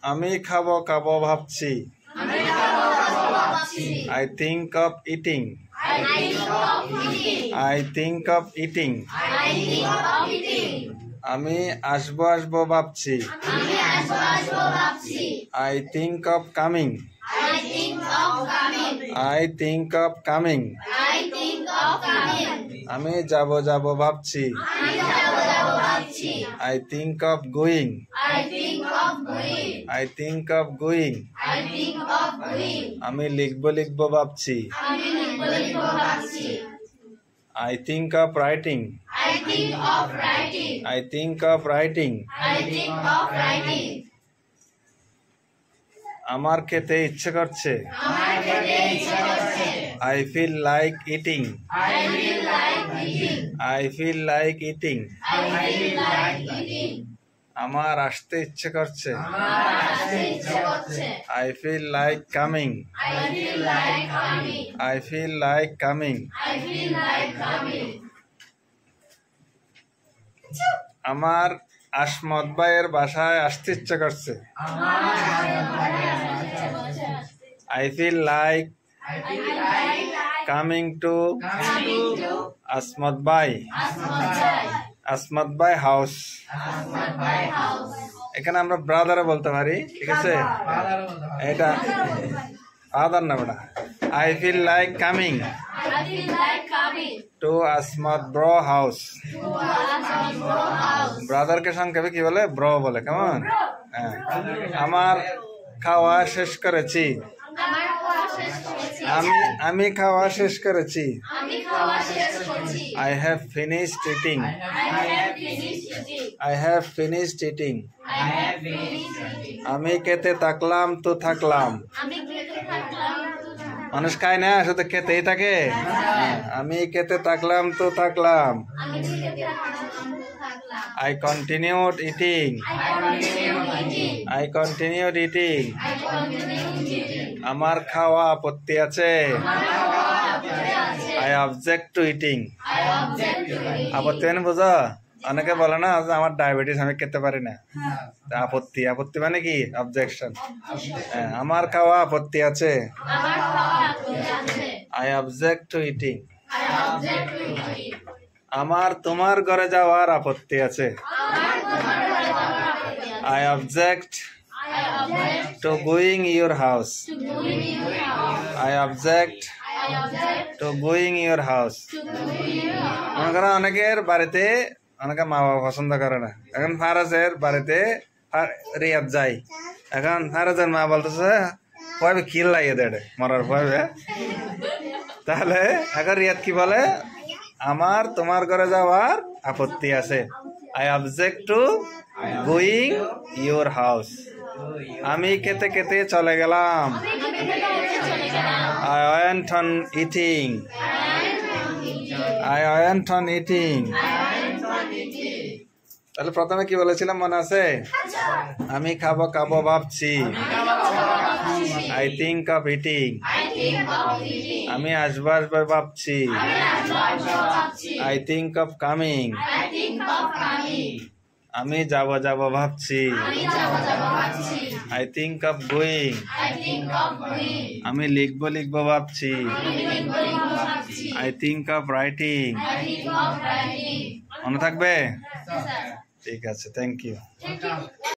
আমি খাবো খাবো ভাবছি। I think of eating. I think of eating. আমি আসবো আসবো ভাবছি। I think of coming. I think of coming. আমি যাবো যাবো ভাবছি। I think of going. I think of going. আমি লিখবো লিখবো ভাবছি। I think of writing. I think of writing. আমার খেতে ইচ্ছে করছে। I feel like eating. I feel like eating. আমার আসতে ইচ্ছে করছে। I feel like coming. I feel like coming. আমার আসমত ভাইয়ের বাসায় আসতে ইচ্ছে করছে। I feel like coming to Asmat Bhai house. এখানে আমরা ব্রাদারে বলতে পারি, ঠিক আছে? এটা ফাদার না বেটা। I feel like coming to Asmat bro house. ব্রাদারকে সংক্ষেপে কি বলে? ব্রো বলে। কেমন? আমার খাওয়া শেষ করেছি। আমি খাওয়া শেষ করেছি। I have finished eating. I have finished eating. আমি খেতে থাকলাম তো থাকলাম। মানুষ খায় না, শুধু খেতেই থাকে। আমি খেতে থাকলাম তো থাকলাম। I continued eating. I continued eating. আমার খাওয়া আপত্তি আছে। I object to eating. আপত্তি মানে বুঝো? অনেকে বলে না আমার ডায়াবেটিস, আমি খেতে পারি না। আপত্তি, আপত্তি মানে কি? অবজেকশন। আমার খাওয়া আপত্তি আছে। I object to eating. আমার তোমার ঘরে যাওয়ার আপত্তি আছে। I object to going your house. I object to going your house. অনেকের বাড়িতে অনেকে মা বাবা পছন্দ করে না। এখন ফারাজের বাড়িতে রিয়াদ যাই, এখন ফারাজের মা বলতেছে পয়বে কিল লাগিয়ে দেয় মরার পয়বে। তাহলে এখন রিয়াদ কি বলে? আমার তোমার ঘরে যাওয়ার আপত্তি আছে। I object to going your house. আমি খেতে খেতে চলে গেলাম। I went on eating. I went on eating. তাহলে প্রথমে কি বলেছিলাম মনে আছে? আমি খাবো খাবো ভাবছি। I think of eating. আমি আসবো আসবো ভাবছি। I think of coming. আমি যাব যাব ভাবছি। I think of going. আমি লিখবো লিখবো ভাবছি। I think of writing. মনে থাকবে? ঠিক আছে, থ্যাংক ইউ।